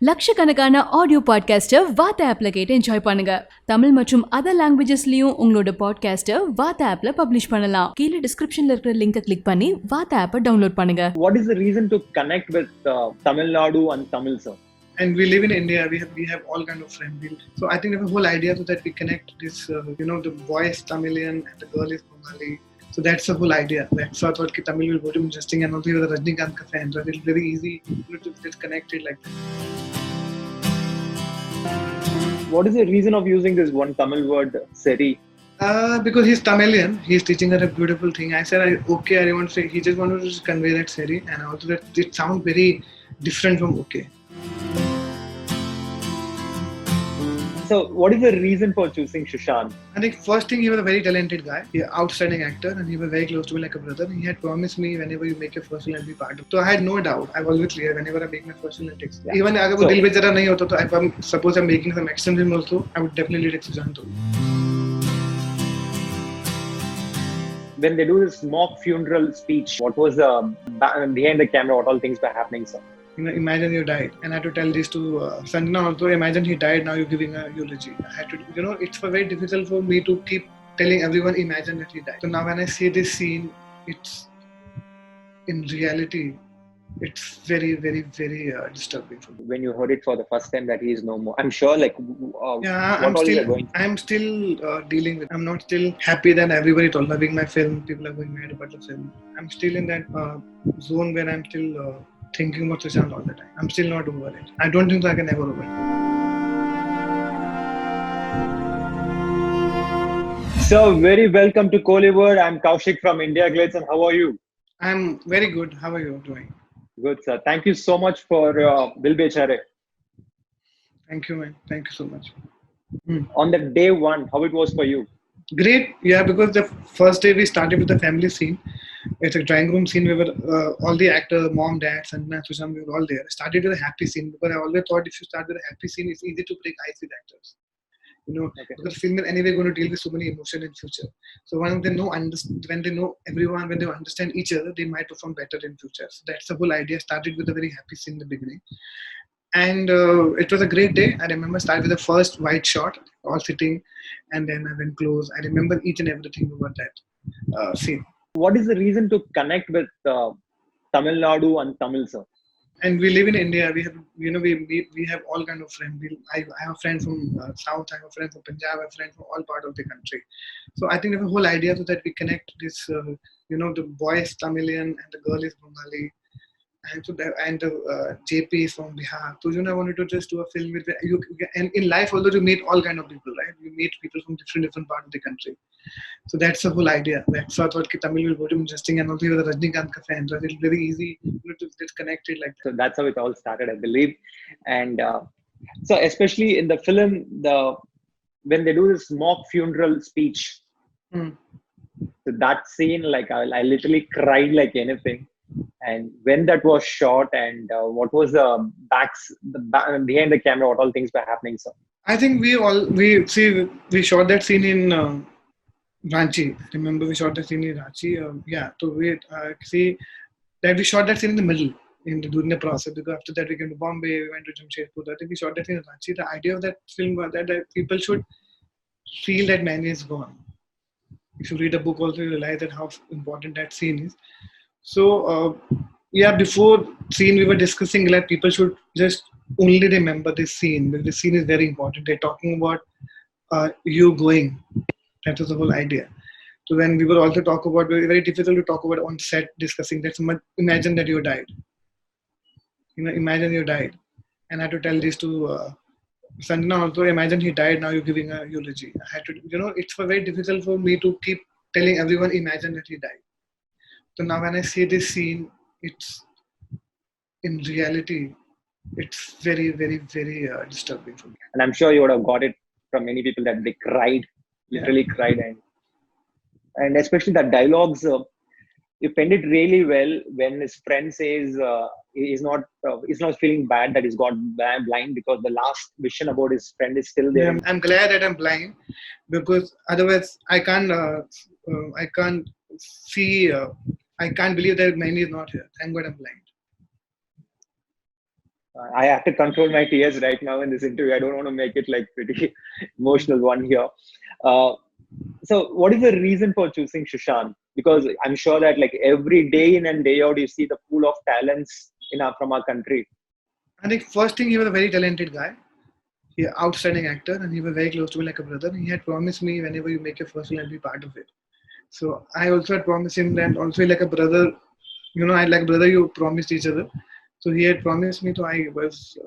லட்சக்கணக்கான ஆடியோ பாட்காஸ்ட்டை வாத்த ஆப்ல கேட்டு என்ஜாய் பண்ணுங்க. தமிழ் மற்றும் அதர் லாங்குவேஜஸ்லயும் உங்களோட பாட்காஸ்ட்டை வாத்த ஆப்ல பப்ளிஷ் பண்ணலாம். கீழே டிஸ்கிரிப்ஷன்ல இருக்கிற லிங்கை கிளிக் பண்ணி வாத்த ஆப்பை டவுன்லோட் பண்ணுங்க. What is the reason to connect with Tamil Nadu and Tamil, sir? And we live in India. We have all kind of friends. So I think the whole idea so that we connect this, the boy is Tamilian and the girl is Bengali. So that's the whole idea. So I thought that Tamil will be interesting, and also the Rajnikant ka fan, so it's very easy to get connected like that. What is the reason of using this one Tamil word, seri? Because he's Tamilian, he's teaching her a beautiful thing. I said, okay, I want to say, he just wanted to just convey that seri, and also that it sounds very different from okay. So, what is the reason for choosing Sushant? I think first thing, he was a very talented guy, outstanding actor, and he was very close to me like a brother. He had promised me whenever you make your first film, I'll be part of it. So I had no doubt. I was always clear whenever I make my first film, I'll take Sushant. Even if Dil Bechara nahi hota, so if I'm suppose I'm making some action film also, I would definitely take Sushant too. When they do this mock funeral speech, what was behind the camera? What all things were happening, sir? Imagine you died, and I had to tell this to Sanjana also. Imagine he died, now you're giving a eulogy. I had to, it's very difficult for me to keep telling everyone, imagine that he died. So now when I see this scene, it's in reality, it's very, very, very disturbing for me. When you heard it for the first time that he is no more, I'm sure I'm still dealing with. I'm not still happy that everybody is loving my film. People are going mad about the film. I'm still in that zone where I'm still thinking about Sushant all the time. I'm still not over it. I don't think I can ever over it. So, very welcome to Bollywood. I'm Kaushik from IndiaGlitz, and how are you? I'm very good. How are you doing? Good, sir. Thank you so much for Dil Bechara. Thank you, man. Thank you so much. On the day one, how it was for you? Great, yeah, because the first day we started with the family scene. It's a drawing room scene where all the actors, mom, dad, Sanjana, Sushant, we were all there. Started with a happy scene because I always thought if you start with a happy scene, it's easy to break ice with actors. Because film is anyway going to deal with so many emotions in future. So when they know everyone, when they understand each other, they might perform better in future. So that's the whole idea. Started with a very happy scene in the beginning. And it was a great day. I remember starting with the first wide shot, all sitting, and then I went close. I remember each and everything about that scene. What is the reason to connect with Tamil Nadu and Tamil, sir? And we live in India. We have, we have all kind of friends. I have a friend from South. I have a friend from Punjab. I have a friend from all part of the country. So I think the whole idea so that we connect this, the boy is Tamilian and the girl is Bengali. And JP is from Bihar. So I wanted to just do a film with you. And in life, although you meet all kind of people, right? You meet people from different parts of the country. So that's the whole idea. So I thought that Tamil will be interesting, and also the Rajnikant ka fan, so it's very easy to get connected like that. So that's how it all started, I believe. And so especially in the film, when they do this mock funeral speech, so that scene, like I literally cried like anything. And when that was shot, and what was the behind the camera, what all things were happening, sir? I think we shot that scene in Ranchi. Remember, we shot that scene in Ranchi. So we see that we shot that scene in the middle during the process, because after that we came to Bombay, we went to Jamshedpur. I think we shot that scene in Ranchi. The idea of that film was that people should feel that man is gone. If you read the book, also you realize that how important that scene is. So, before scene we were discussing that people should just only remember this scene, because the scene is very important. They're talking about you going. That was the whole idea. So when we were also talk about, very difficult to talk about on set discussing that. Imagine that you died. Imagine you died. And I had to tell this to Sanjana also. Imagine he died, now you're giving a eulogy. I had to, it's very difficult for me to keep telling everyone, imagine that he died. So now when I see this scene, it's in reality, it's very, very, very disturbing for me. And I'm sure you would have got it from many people that they cried, literally cried, and especially the dialogues. You penned it really well when his friend says he's not feeling bad that he's got blind, because the last vision about his friend is still there. Yeah, I'm glad that I'm blind, because otherwise I can't see. I can't believe that Maini is not here. Thank God I'm blind. I have to control my tears right now in this interview. I don't want to make it like pretty emotional one here. Uh, so, what is the reason for choosing Sushant? Because I'm sure that like every day in and day out, you see the pool of talents in from our country. I think first thing, he was a very talented guy. He outstanding actor, and he was very close to me like a brother. He had promised me whenever you make a first film, I'll be part of it. So I also had promised him that also like a brother, I like brother, you promised each other. So he had promised me, so I was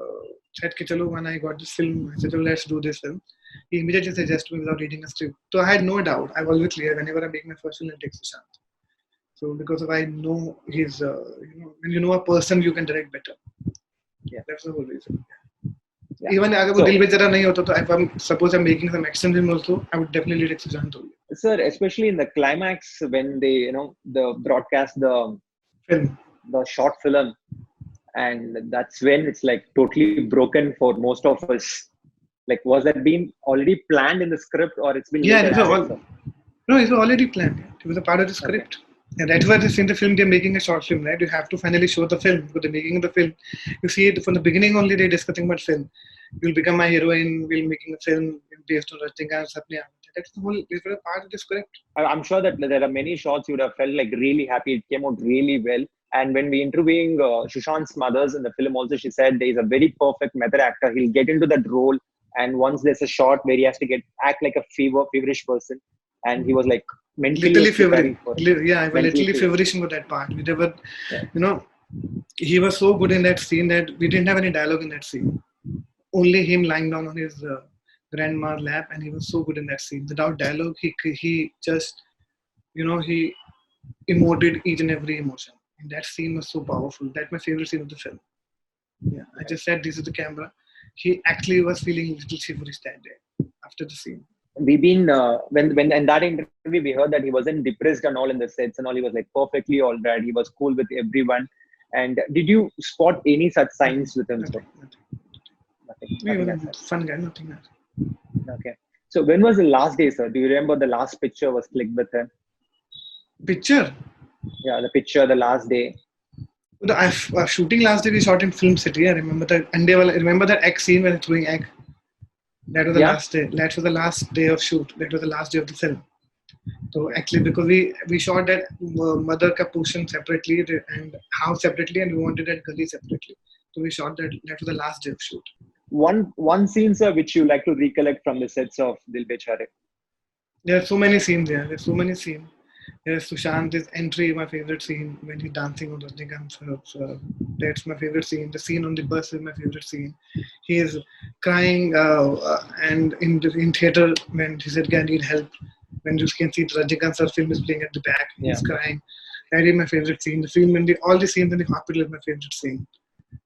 said, chalo, when I got this film, I said, let's do this film. He immediately suggested me without reading a script. So I had no doubt. I was always clear whenever I make my first film, I take Sushant. So because of I know his, when you know a person, you can direct better. Yeah, that's the whole reason. Yeah. Even if Dil Bechara nahi hota, if I'm suppose I'm making some action film also, I would definitely take Sushant only. Sir, especially in the climax when they, the broadcast the film, the short film, and that's when it's like totally broken for most of us. Like, was that been already planned in the script, or it's been later added? No, it's already planned. It was a part of the script. Okay. And that's why in the film they're making a short film, right? You have to finally show the film. Because they're making the film, you see it from the beginning only. They're discussing about film. You'll become my heroine. We'll making a film based on Rajnikanth. That's the whole. It's a part of the script. I'm sure that there are many shots you would have felt like really happy. It came out really well. And when we interviewing Sushant's mothers in the film, also she said there is a very perfect method actor. He'll get into that role, and once there's a shot where he has to act like a feverish person, and he was like mentally feverish. Yeah, I was literally feverish with that part. We never, he was so good in that scene that we didn't have any dialogue in that scene. Only him lying down on his grandma's lap, and he was so good in that scene. Without dialogue, he just, he emoted each and every emotion. And that scene was so powerful. That's my favorite scene of the film. Yeah, I just said this is the camera. He actually was feeling a little shiverish that day after the scene. We've been when in that interview we heard that he wasn't depressed and all in the sets and all. He was like perfectly all right. He was cool with everyone. And did you spot any such signs with him? Nothing. Fun guy, nothing else. Okay. So when was the last day, sir? Do you remember the last picture was clicked with him? Picture? Yeah, the picture, the last day. The shooting last day we shot in Film City. I remember that. And remember that egg scene when it's throwing egg. That was the last day. That was the last day of shoot. That was the last day of the film. So actually, because we shot that mother ka portion separately and house separately, and we wanted that gully separately. So we shot that. That was the last day of shoot. One scene, sir, which you like to recollect from the sets of Dil Bechara? There are so many scenes there. There's so many scenes. There's Sushant's entry, my favorite scene, when he's dancing on Rajnikanth. That's my favorite scene. The scene on the bus is my favorite scene. He is crying and in theater when he said, I need help. When you can see Rajnikanth's film is playing at the back, he's crying. That is my favorite scene. The film all the scenes in the hospital is my favorite scene.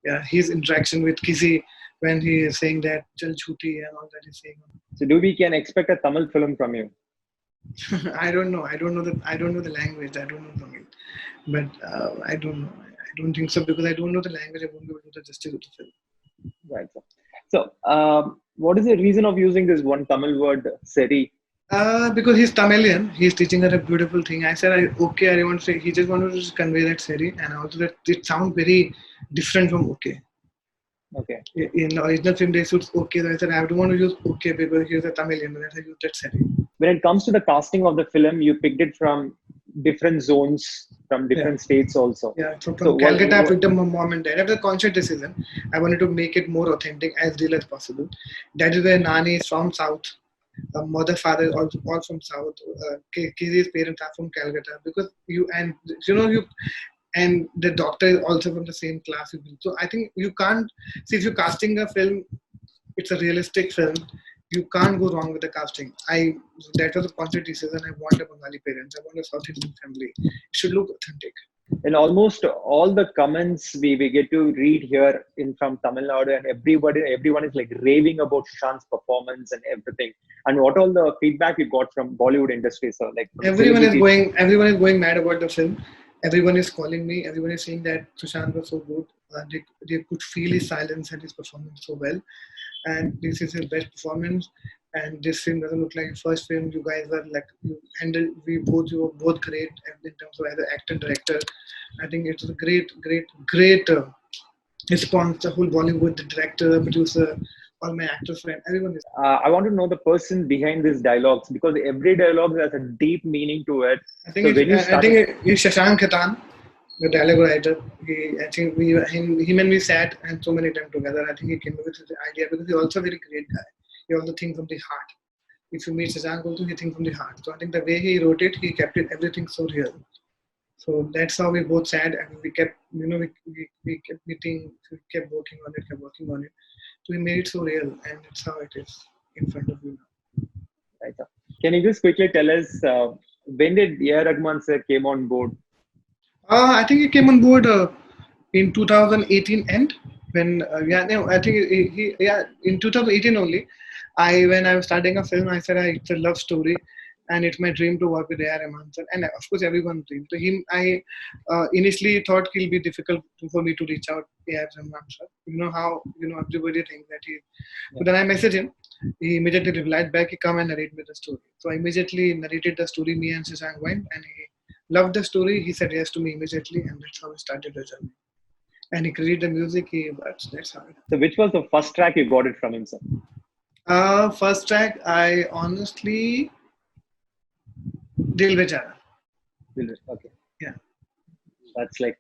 Yeah, his interaction with Kisi when he is saying that Chal Chuti and all that he's saying. So we can expect a Tamil film from you? I don't know. I don't know the language. I don't know Tamil, but I don't know. I don't think so because I don't know the language. I won't be able to do the justice of the film. Right. So, what is the reason of using this one Tamil word, Seri? Because he's Tamilian. He's teaching her a beautiful thing. I said, I want to say. He just wanted to convey that Seri, and also that it sounds very different from okay. Okay. In the original film, they shoot okay. So I said, I don't want to use okay because he's a Tamilian. But I use that Seri. When it comes to the casting of the film, you picked it from different zones, from different states also. Yeah, from Calcutta, I picked up my mom and dad. After the conscious decision, I wanted to make it more authentic, as real as possible. That is where Nani is from South. Mother, father is also all from South. Kizi's parents are from Calcutta because and the doctor is also from the same class. So I think you can't see if you're casting a film, it's a realistic film. You can't go wrong with the casting. That was a conscious decision. I want a Bengali parents. I want a South Indian family. It should look authentic. In almost all the comments we get to read here from Tamil Nadu, and everyone is like raving about Sushant's performance and everything. And what all the feedback you got from Bollywood industry? So like everyone is going mad about the film. Everyone is calling me. Everyone is saying that Sushant was so good. They could feel his silence and his performance so well. And this is his best performance. And this film doesn't look like your first film. You guys were like you were both great in terms of either actor and director. I think it's a great response. The whole Bollywood, the director, producer, all my actor friends, everyone is. I want to know the person behind these dialogues, because every dialogue has a deep meaning to it. I think it's Shashank Khaitan, the dialogue writer. Him and we sat and so many times together. I think he came up with the idea because he's also a very great guy. He also thinks from the heart. If you meet Shashank also, he thinks from the heart. So I think the way he wrote it, he kept it everything so real. So that's how we both sat and we kept, we kept meeting, we kept working on it. So we made it so real, and that's how it is in front of you now. Right. Can you just quickly tell us when did AR Rahman sir came on board? I think he came on board in 2018 end when I think in 2018 only. When I was starting a film, I said it's a love story, and it's my dream to work with AR Rahman sir. And of course, everyone's dream. To him, I initially thought it'll be difficult for me to reach out AR Rahman sir. You know how everybody thinks that he. But then I messaged him. He immediately replied back. He come and narrate me the story. So I immediately narrated the story. Me and Shashank went, and he loved the story. He said yes to me immediately, and that's how we started the journey. And he created the music. That's how it. So which was the first track you got it from him, sir? First track, I honestly, Dil Bechara. Okay. Yeah. That's like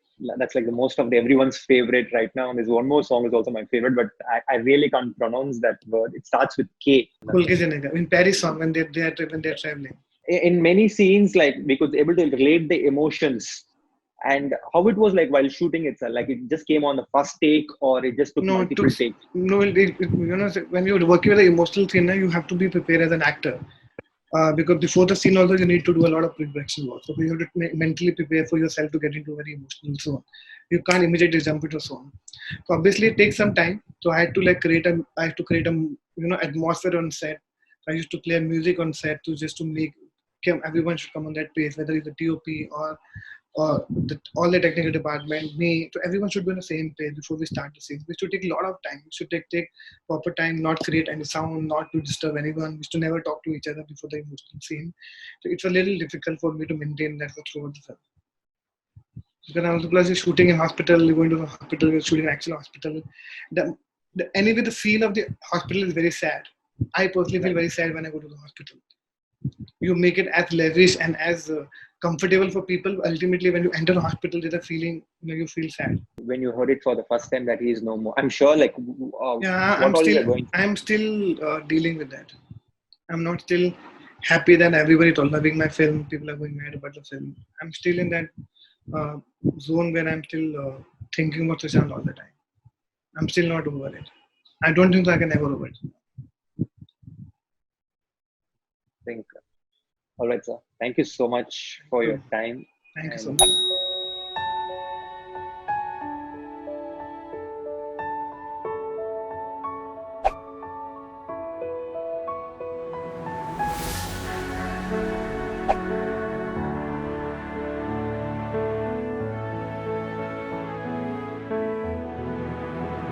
the most of everyone's favorite right now. And there's one more song is also my favorite, but I really can't pronounce that word. It starts with K. In Paris song when they're traveling. In many scenes, like we could able to relate the emotions and how it was like while shooting itself. Like it just came on the first take, or it just took multiple takes. No, when you're working with an emotional scene, you have to be prepared as an actor. Because before the scene also you need to do a lot of pre-production work. So you have to mentally prepare for yourself to get into a very emotional zone. You can't immediately jump into a zone. So obviously it takes some time. So I had to create a atmosphere on set. I used to play music on set to make everyone should come on that page, whether it's the TOP or all the technical department, me, so everyone should be on the same page before we start the scene. We should take a lot of time. We should take proper time, not create any sound, not to disturb anyone. We should never talk to each other before the emotional scene. So it's a little difficult for me to maintain that throughout the film. Because also plus you're shooting in hospital, you're going to the hospital, you're shooting in actual hospital. Anyway, the feel of the hospital is very sad. I personally feel very sad when I go to the hospital. You make it as lavish and as comfortable for people. Ultimately, when you enter the hospital, there's a feeling, you feel sad. When you heard it for the first time that he is no more, I'm sure I'm still dealing with that. I'm not still happy that everybody is loving my film. People are going mad about the film. I'm still in that zone where I'm still thinking about Sushant all the time. I'm still not over it. I don't think I can ever over it. All right, sir. Thank you so much for your time. Thank you so much.